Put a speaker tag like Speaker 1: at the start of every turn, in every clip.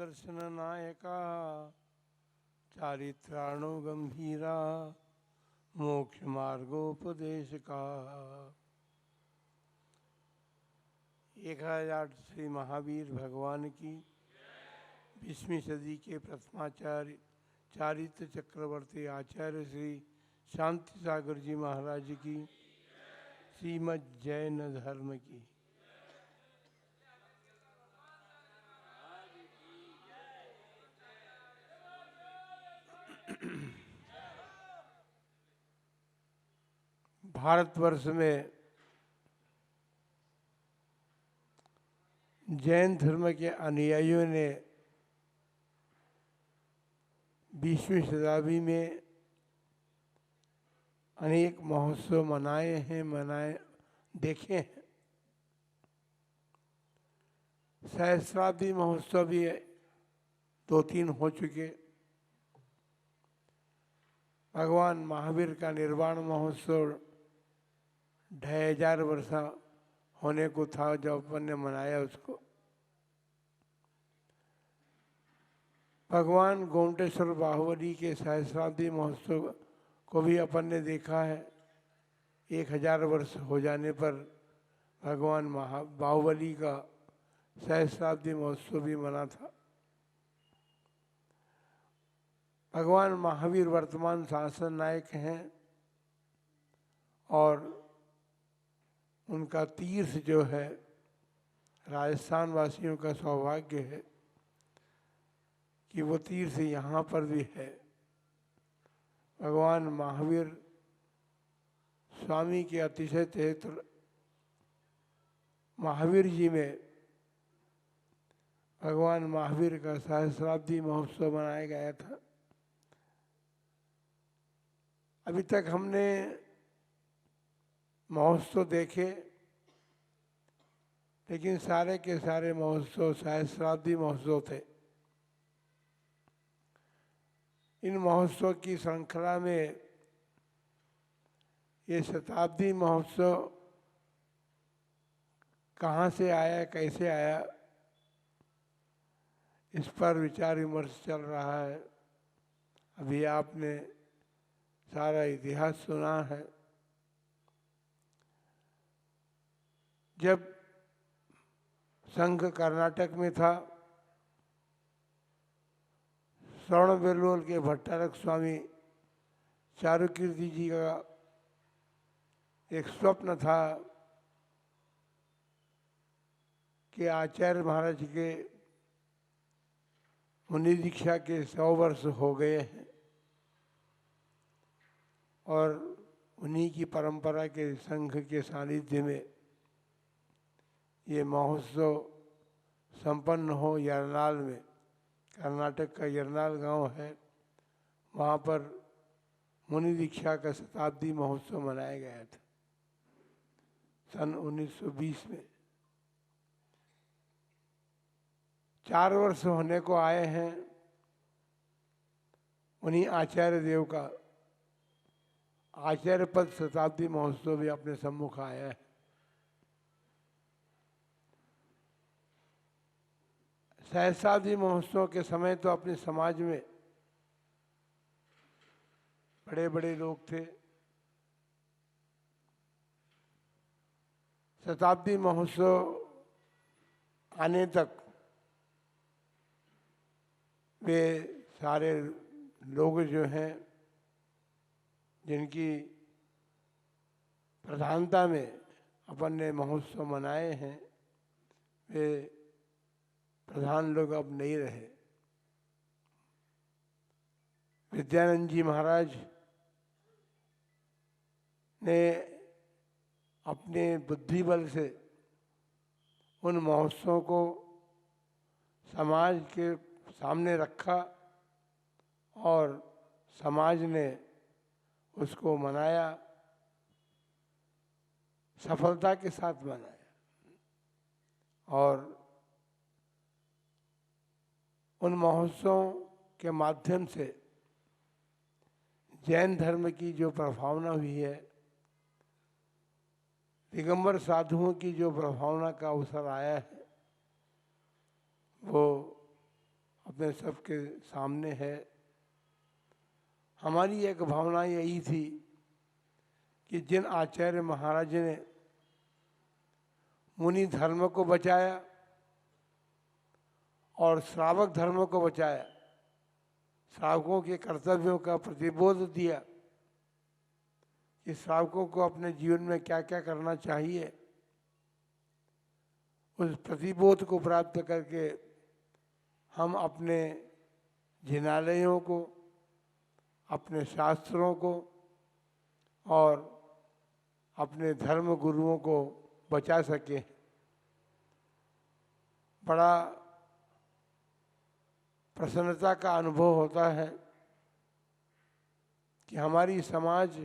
Speaker 1: दर्शन नायका चारित्राणो गंभीरा मोक्ष मार्गोपदेशका। 1008 श्री महावीर भगवान की 20वीं सदी के प्रथमाचार्य चारित्र चक्रवर्ती आचार्य श्री शांति सागर जी महाराज की श्रीमद् जैन धर्म की। भारतवर्ष में जैन धर्म के अनुयायियों ने 20वीं शताब्दी में अनेक महोत्सव मनाए देखे हैं। सहस्राब्दी महोत्सव भी 2-3 हो चुके। भगवान महावीर का निर्वाण महोत्सव 2500 वर्ष होने को था जब अपन ने मनाया उसको। भगवान गोमटेश्वर बाहुबली के सहस्राब्दी महोत्सव को भी अपन ने देखा है। 1000 वर्ष हो जाने पर भगवान बाहुबली का सहस्राब्दी महोत्सव भी मना था। भगवान महावीर वर्तमान शासन नायक हैं और उनका तीर्थ जो है राजस्थान वासियों का सौभाग्य है कि वो तीर्थ यहाँ पर भी है। भगवान महावीर स्वामी के अतिशय चरित्र महावीर जी में भगवान महावीर का सहस्राब्दी महोत्सव मनाया गया था। अभी तक हमने महोत्सव देखे, लेकिन सारे के सारे महोत्सव सहस्राब्दी महोत्सव थे। इन महोत्सव की श्रृंखला में ये शताब्दी महोत्सव कहाँ से आया, कैसे आया, इस पर विचार विमर्श चल रहा है। अभी आपने सारा इतिहास सुना है। जब संघ कर्नाटक में था, श्रवणबेलगोल के भट्टारक स्वामी चारुकीर्ति जी का एक स्वप्न था कि आचार्य महाराज के मुनि दीक्षा के 100 वर्ष हो गए हैं और उन्हीं की परंपरा के संघ के सानिध्य में ये महोत्सव संपन्न हो। यरनाल में, कर्नाटक का यरनाल गांव है, वहाँ पर मुनि दीक्षा का शताब्दी महोत्सव मनाया गया था सन 1920 में। 4 वर्ष होने को आए हैं उन्हीं आचार्य देव का आचार्य पद शताब्दी महोत्सव भी अपने सम्मुख आया है। सहस्राब्दी महोत्सव के समय तो अपने समाज में बड़े बड़े लोग थे। शताब्दी महोत्सव आने तक वे सारे लोग जो हैं जिनकी प्रधानता में अपन ने महोत्सव मनाए हैं, वे प्रधान लोग अब नहीं रहे। विद्यानंद जी महाराज ने अपने बुद्धि बल से उन महोत्सवों को समाज के सामने रखा और समाज ने उसको मनाया, सफलता के साथ मनाया। और उन महोत्सवों के माध्यम से जैन धर्म की जो प्रभावना हुई है, दिगंबर साधुओं की जो प्रभावना का अवसर आया है, वो अपने सबके सामने है। हमारी एक भावना यही थी कि जिन आचार्य महाराज ने मुनि धर्म को बचाया और श्रावक धर्म को बचाया, श्रावकों के कर्तव्यों का प्रतिबोध दिया कि श्रावकों को अपने जीवन में क्या क्या करना चाहिए, उस प्रतिबोध को प्राप्त करके हम अपने जिनालयों को, अपने शास्त्रों को और अपने धर्म गुरुओं को बचा सके। बड़ा प्रसन्नता का अनुभव होता है कि हमारी समाज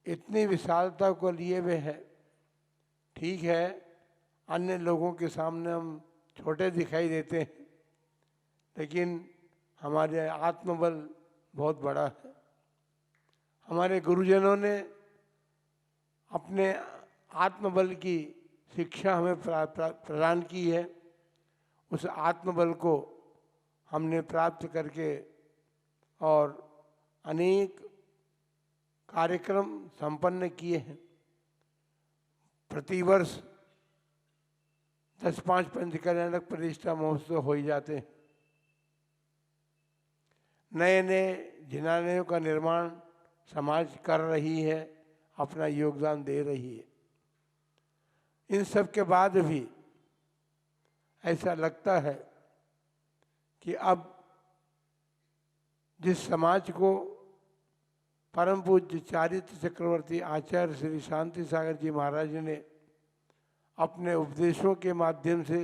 Speaker 1: इतनी विशालता को लिए हुए है। ठीक है, अन्य लोगों के सामने हम छोटे दिखाई देते हैं, लेकिन हमारे आत्मबल बहुत बड़ा है। हमारे गुरुजनों ने अपने आत्मबल की शिक्षा हमें प्रदान की है। उस आत्मबल को हमने प्राप्त करके और अनेक कार्यक्रम संपन्न किए हैं। प्रतिवर्ष 10-5 पंचकल्याणक प्रतिष्ठा महोत्सव हो ही जाते हैं। नए नए जिनालयों का निर्माण समाज कर रही है, अपना योगदान दे रही है। इन सब के बाद भी ऐसा लगता है कि अब जिस समाज को परम पूज्य चारित्र चक्रवर्ती आचार्य श्री शांति सागर जी महाराज ने अपने उपदेशों के माध्यम से,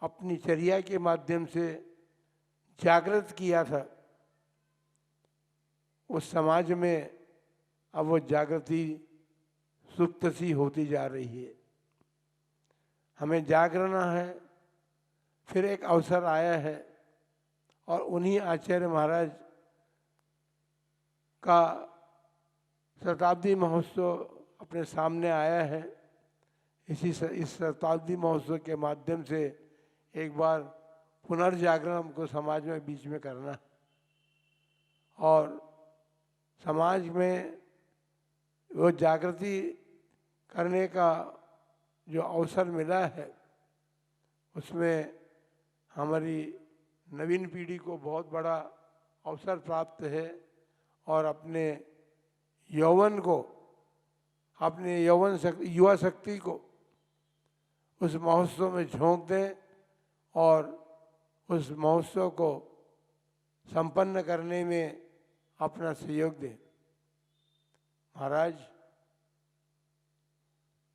Speaker 1: अपनी चर्या के माध्यम से जागृत किया था, उस समाज में अब वो जागृति सुप्त सी होती जा रही है। हमें जागरना है। फिर एक अवसर आया है और उन्हीं आचार्य महाराज का शताब्दी महोत्सव अपने सामने आया है। इस शताब्दी महोत्सव के माध्यम से एक बार पुनर्जागरण हमको समाज में बीच में करना और समाज में वो जागृति करने का जो अवसर मिला है, उसमें हमारी नवीन पीढ़ी को बहुत बड़ा अवसर प्राप्त है और अपने यौवन को, अपने युवा शक्ति को उस महोत्सव में झोंक दें और उस महोत्सव को संपन्न करने में अपना सहयोग दें। महाराज,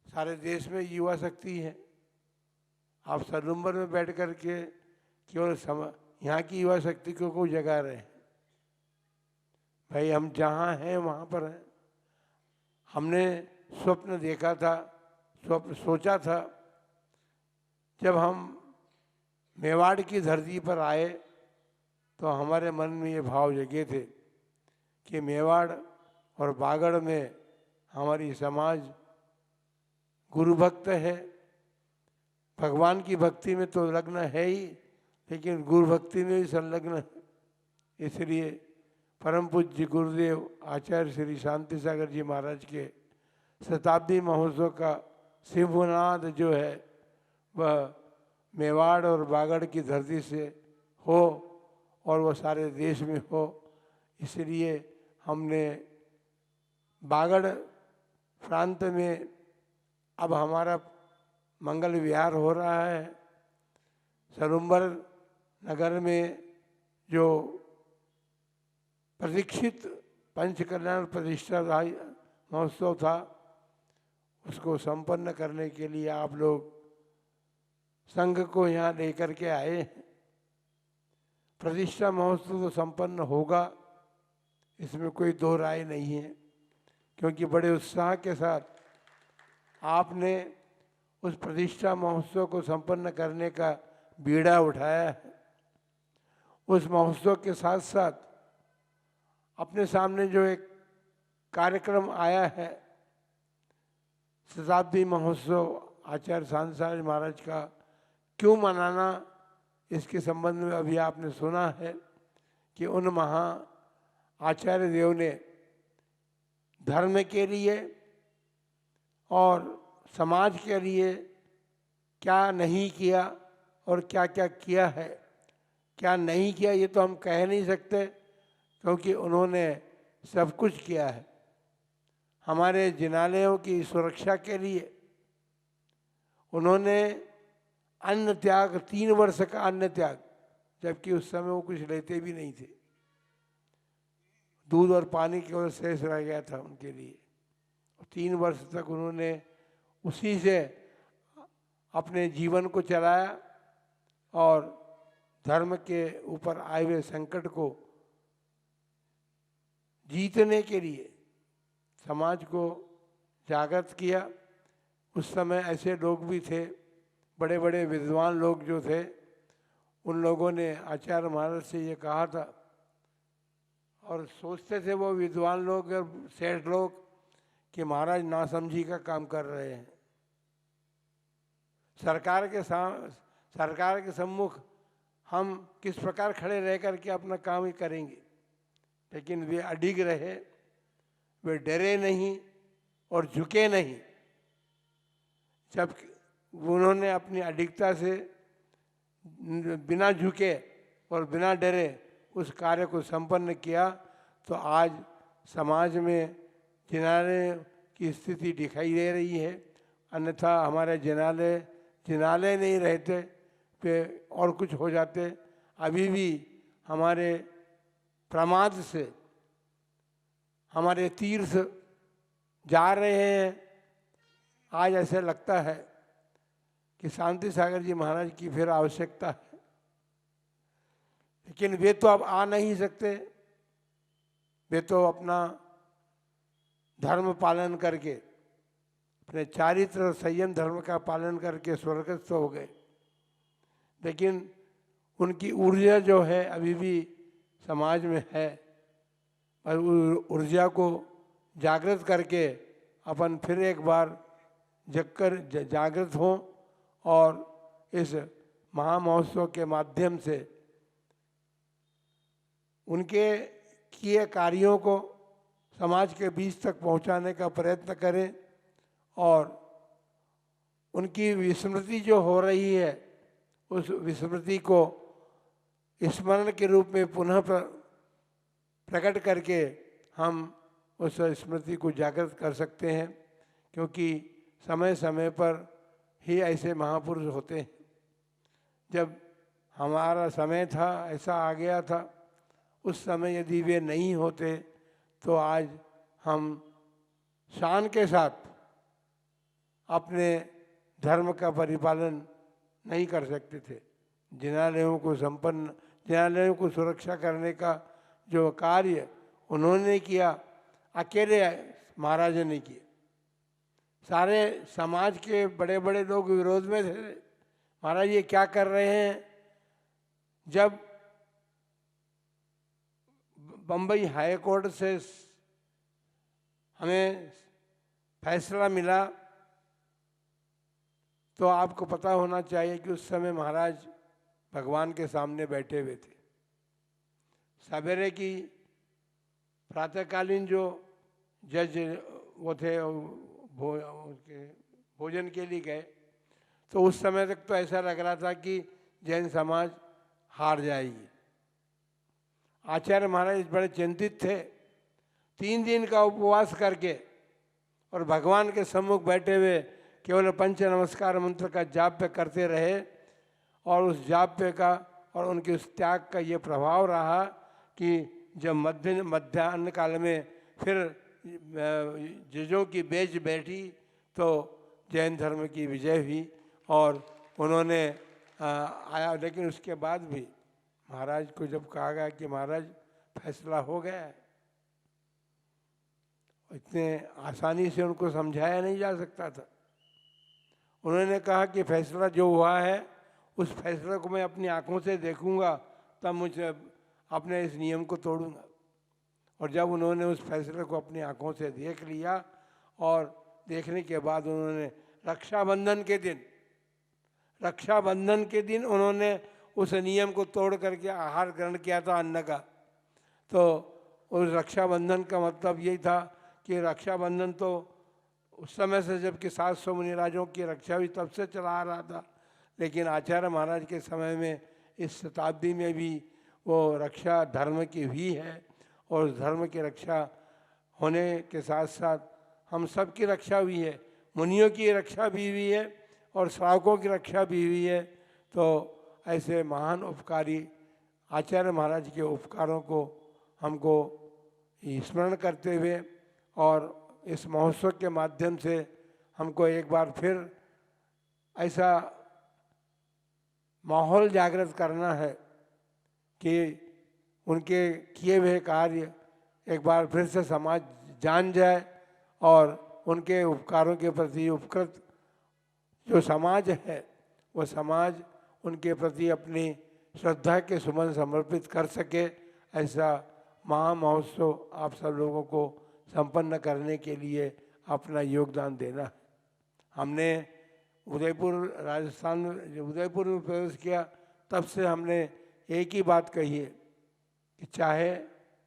Speaker 1: सारे देश में युवा शक्ति है। आप सलूम्बर में बैठ कर के केवल यहाँ की युवा शक्ति को जगा रहे हैं। भाई, हम जहाँ हैं वहाँ पर हैं। हमने स्वप्न देखा था, स्वप्न सोचा था, जब हम मेवाड़ की धरती पर आए तो हमारे मन में ये भाव जगे थे कि मेवाड़ और बागड़ में हमारी समाज गुरु भक्त है। भगवान की भक्ति में तो लग्न है ही, लेकिन गुरु भक्ति में भी संलग्न है। इसलिए परम पूज्य गुरुदेव आचार्य श्री शांति सागर जी महाराज के शताब्दी महोत्सव का सिंहनाद जो है वह मेवाड़ और बागड़ की धरती से हो और वह सारे देश में हो। इसलिए हमने बागड़ प्रांत में अब हमारा मंगल विहार हो रहा है। सलूम्बर नगर में जो प्रतीक्षित पंचकल्याण प्रतिष्ठा महोत्सव था, उसको संपन्न करने के लिए आप लोग संघ को यहाँ लेकर के आए हैं। प्रतिष्ठा महोत्सव तो संपन्न होगा, इसमें कोई दो राय नहीं है, क्योंकि बड़े उत्साह के साथ आपने उस प्रतिष्ठा महोत्सव को संपन्न करने का बीड़ा उठाया है। उस महोत्सव के साथ साथ अपने सामने जो एक कार्यक्रम आया है, शताब्दी महोत्सव आचार्य शांति सागर महाराज का क्यों मनाना, इसके संबंध में अभी आपने सुना है कि उन महा आचार्य देव ने धर्म के लिए और समाज के लिए क्या नहीं किया और क्या क्या किया है। क्या नहीं किया ये तो हम कह नहीं सकते, क्योंकि उन्होंने सब कुछ किया है। हमारे जिनालयों की सुरक्षा के लिए उन्होंने अन्न त्याग, 3 वर्ष का अन्न त्याग, जबकि उस समय वो कुछ लेते भी नहीं थे, दूध और पानी केवल शेष रह गया था उनके लिए। 3 वर्ष तक उन्होंने उसी से अपने जीवन को चलाया और धर्म के ऊपर आए हुए संकट को जीतने के लिए समाज को जागृत किया। उस समय ऐसे लोग भी थे, बड़े बड़े विद्वान लोग जो थे, उन लोगों ने आचार्य महाराज से ये कहा था, और सोचते थे वो विद्वान लोग और सेठ लोग कि महाराज नासमझी का काम कर रहे हैं। सरकार के सम्मुख हम किस प्रकार खड़े रह कर के अपना काम ही करेंगे, लेकिन वे अडिग रहे, वे डरे नहीं और झुके नहीं। जब उन्होंने अपनी अडिगता से बिना झुके और बिना डरे उस कार्य को संपन्न किया, तो आज समाज में जिनालय की स्थिति दिखाई दे रही है। अन्यथा हमारे जिनालय नहीं रहते पे और कुछ हो जाते। अभी भी हमारे प्रमाद से हमारे तीर्थ जा रहे हैं। आज ऐसे लगता है कि शांति सागर जी महाराज की फिर आवश्यकता है, लेकिन वे तो अब आ नहीं सकते। वे तो अपना धर्म पालन करके, अपने चारित्र और संयम धर्म का पालन करके स्वर्गस्थ हो गए, लेकिन उनकी ऊर्जा जो है अभी भी समाज में है, और ऊर्जा को जागृत करके अपन फिर एक बार जगकर जागृत हों और इस महामहोत्सव के माध्यम से उनके किए कार्यों को समाज के बीच तक पहुंचाने का प्रयत्न करें, और उनकी विस्मृति जो हो रही है उस विस्मृति को स्मरण के रूप में पुनः प्रकट करके हम उस स्मृति को जागृत कर सकते हैं। क्योंकि समय समय पर ही ऐसे महापुरुष होते हैं। जब हमारा समय था, ऐसा आ गया था, उस समय यदि वे नहीं होते तो आज हम शान के साथ अपने धर्म का परिपालन नहीं कर सकते थे। जिनालयों को सुरक्षा करने का जो कार्य उन्होंने किया, अकेले महाराज ने किया। सारे समाज के बड़े बड़े लोग विरोध में थे, महाराज ये क्या कर रहे हैं। जब बम्बई हाई कोर्ट से हमें फैसला मिला, तो आपको पता होना चाहिए कि उस समय महाराज भगवान के सामने बैठे हुए थे। सवेरे की प्रातःकालीन जो जज वो थे भोजन के लिए गए, तो उस समय तक तो ऐसा लग रहा था कि जैन समाज हार जाएगी। आचार्य महाराज बड़े चिंतित थे। 3 दिन का उपवास करके और भगवान के सम्मुख बैठे हुए केवल पंच नमस्कार मंत्र का जाप्य करते रहे, और उस जाप्य का और उनके उस त्याग का ये प्रभाव रहा कि जब मध्याह्न काल में फिर जजों की बेंच बैठी तो जैन धर्म की विजय हुई और उन्होंने आया। लेकिन उसके बाद भी महाराज को जब कहा गया कि महाराज फैसला हो गया है, इतने आसानी से उनको समझाया नहीं जा सकता था। उन्होंने कहा कि फैसला जो हुआ है उस फैसले को मैं अपनी आंखों से देखूंगा, तब मुझे अपने इस नियम को तोड़ूंगा। और जब उन्होंने उस फैसले को अपनी आंखों से देख लिया, और देखने के बाद उन्होंने रक्षाबंधन के दिन उन्होंने उस नियम को तोड़ करके आहार ग्रहण किया था अन्न का। तो उस रक्षाबंधन का मतलब यही था कि रक्षाबंधन तो उस समय से, जबकि 700 मुनिराजों की रक्षा भी तब से चला आ रहा था, लेकिन आचार्य महाराज के समय में इस शताब्दी में भी वो रक्षा धर्म की हुई है। और उस धर्म की रक्षा होने के साथ साथ हम सब की रक्षा हुई है, मुनियों की रक्षा भी हुई है और श्रावकों की रक्षा भी हुई है। तो ऐसे महान उपकारी आचार्य महाराज के उपकारों को हमको स्मरण करते हुए और इस महोत्सव के माध्यम से हमको एक बार फिर ऐसा माहौल जागृत करना है कि उनके किए हुए कार्य एक बार फिर से समाज जान जाए और उनके उपकारों के प्रति उपकृत जो समाज है वो समाज उनके प्रति अपनी श्रद्धा के सुमन समर्पित कर सके। ऐसा महा महोत्सव आप सब लोगों को संपन्न करने के लिए अपना योगदान देना है। हमने उदयपुर राजस्थान में जब उदयपुर में प्रवेश किया तब से हमने एक ही बात कही है कि चाहे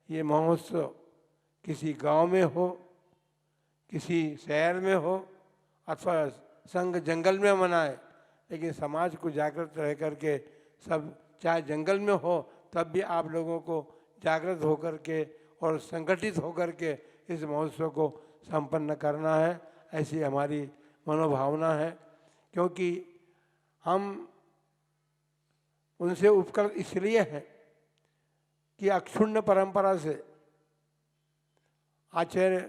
Speaker 1: ये महोत्सव किसी गांव में हो, किसी शहर में हो अथवा संग जंगल में मनाए, लेकिन समाज को जागृत रह करके सब, चाहे जंगल में हो तब भी आप लोगों को जागृत होकर के और संगठित होकर के इस महोत्सव को संपन्न करना है, ऐसी हमारी मनोभावना है। क्योंकि हम उनसे उपकृत इसलिए हैं कि अक्षुण्ण परंपरा से आचार्य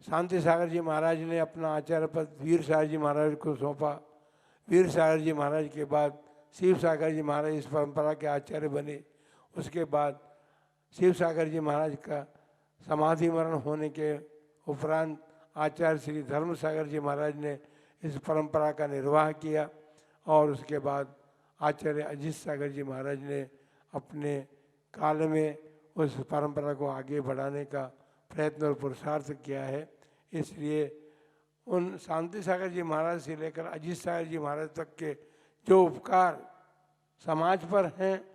Speaker 1: शांति सागर जी महाराज ने अपना आचार्य पद वीर सागर जी महाराज को सौंपा। वीर सागर जी महाराज के बाद शिव सागर जी महाराज इस परंपरा के आचार्य बने। उसके बाद शिव सागर जी महाराज का समाधि मरण होने के उपरांत आचार्य श्री धर्म सागर जी महाराज ने इस परंपरा का निर्वाह किया और उसके बाद आचार्य अजीत सागर जी महाराज ने अपने काल में उस परंपरा को आगे बढ़ाने का प्रयत्न और पुरुषार्थ किया है। इसलिए उन शांति सागर जी महाराज से लेकर अजीत सागर जी महाराज तक के जो उपकार समाज पर हैं,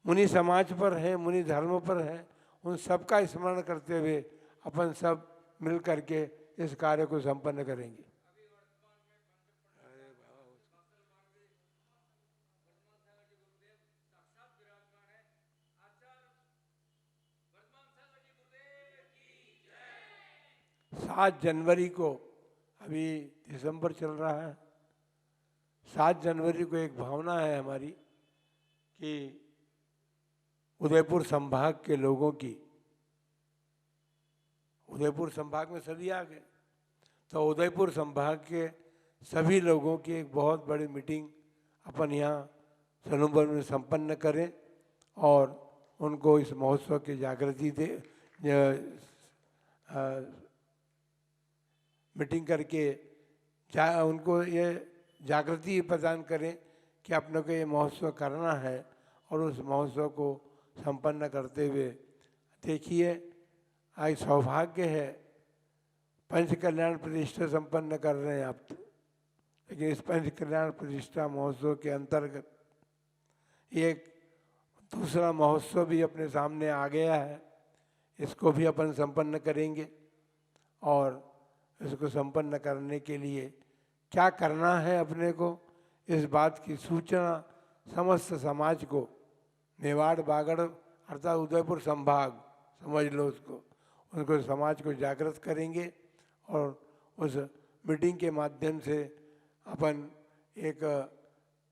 Speaker 1: मुनि समाज पर हैं, मुनि धर्म पर हैं, उन सबका स्मरण करते हुए अपन सब मिल करके इस कार्य को संपन्न करेंगे। सात जनवरी को, अभी दिसंबर चल रहा है, 7 जनवरी को एक भावना है हमारी कि उदयपुर संभाग के लोगों की, उदयपुर संभाग में सभी आ गए, तो उदयपुर संभाग के सभी लोगों की एक बहुत बड़ी मीटिंग अपन यहाँ सनूबर में संपन्न करें और उनको इस महोत्सव की जागृति दे, मीटिंग करके उनको ये जागृति प्रदान करें कि अपने को ये महोत्सव करना है और उस महोत्सव को संपन्न करते हुए देखिए आज सौभाग्य है पंच कल्याण प्रतिष्ठा संपन्न कर रहे हैं आप तो, लेकिन इस पंच कल्याण प्रतिष्ठा महोत्सव के अंतर्गत एक दूसरा महोत्सव भी अपने सामने आ गया है। इसको भी अपन संपन्न करेंगे और इसको संपन्न करने के लिए क्या करना है अपने को, इस बात की सूचना समस्त समाज को, मेवाड़ बागड़ अर्थात उदयपुर संभाग समझ लो उसको, उनको समाज को जागृत करेंगे और उस मीटिंग के माध्यम से अपन एक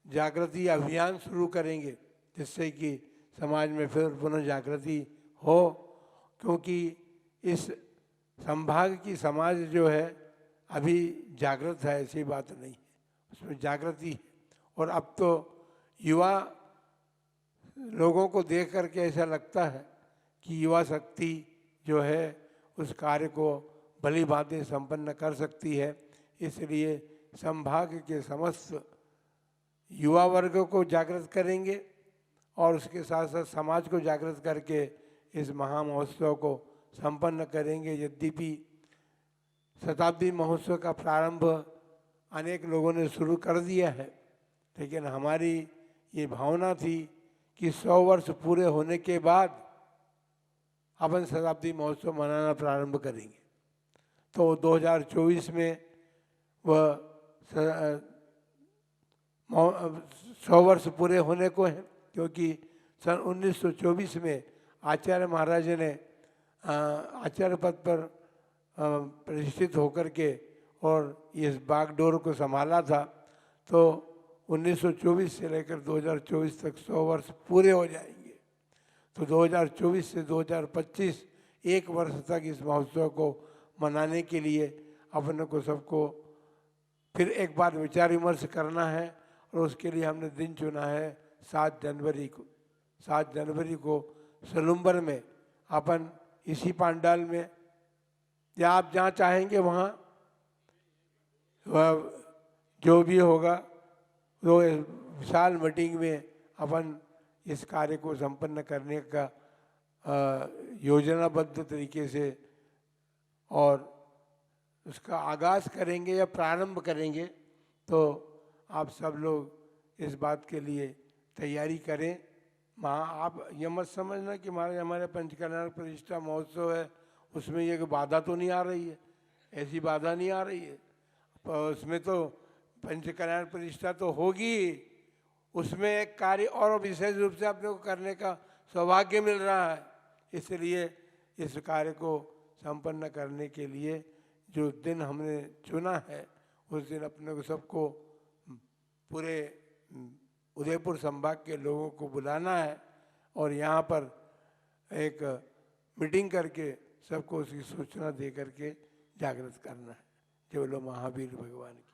Speaker 1: जागृति अभियान शुरू करेंगे जिससे कि समाज में फिर पुनः जागृति हो। क्योंकि इस संभाग की समाज जो है अभी जागृत है, ऐसी बात नहीं है, उसमें जागृति है। और अब तो युवा लोगों को देख करके ऐसा लगता है कि युवा शक्ति जो है उस कार्य को भली भांति संपन्न कर सकती है। इसलिए संभाग के समस्त युवा वर्ग को जागृत करेंगे और उसके साथ साथ समाज को जागृत करके इस महा महोत्सव को संपन्न करेंगे। यद्यपि शताब्दी महोत्सव का प्रारंभ अनेक लोगों ने शुरू कर दिया है, लेकिन हमारी ये भावना थी कि 100 वर्ष पूरे होने के बाद अपन शताब्दी महोत्सव मनाना प्रारंभ करेंगे। तो 2024 में वह 100 वर्ष पूरे होने को हैं, क्योंकि सन 1924 में आचार्य महाराज ने आचार्य पद पर प्रतिष्ठित होकर के और इस बागडोर को संभाला था। तो 1924 से लेकर 2024 तक 100 वर्ष पूरे हो जाएंगे। तो 2024 से 2025 एक वर्ष तक इस महोत्सव को मनाने के लिए अपने को सबको फिर एक बार विचार विमर्श करना है, और उसके लिए हमने दिन चुना है 7 जनवरी को। 7 जनवरी को सलूम्बर में अपन इसी पंडाल में या आप जहाँ चाहेंगे वहाँ जो भी होगा तो विशाल मीटिंग में अपन इस कार्य को संपन्न करने का योजनाबद्ध तरीके से और उसका आगाज़ करेंगे या प्रारंभ करेंगे। तो आप सब लोग इस बात के लिए तैयारी करें। आप ये मत समझना कि हमारे पंचकल्याण प्रतिष्ठा महोत्सव है उसमें ये बाधा तो नहीं आ रही है, ऐसी बाधा नहीं आ रही है। उसमें तो पंचकल्याण प्रतिष्ठा तो होगी, उसमें एक कार्य और विशेष रूप से अपने को करने का सौभाग्य मिल रहा है। इसलिए इस कार्य को संपन्न करने के लिए जो दिन हमने चुना है उस दिन अपने को सबको पूरे उदयपुर संभाग के लोगों को बुलाना है और यहाँ पर एक मीटिंग करके सबको उसकी सूचना दे करके जागृत करना है। जय बोलो महावीर भगवान की।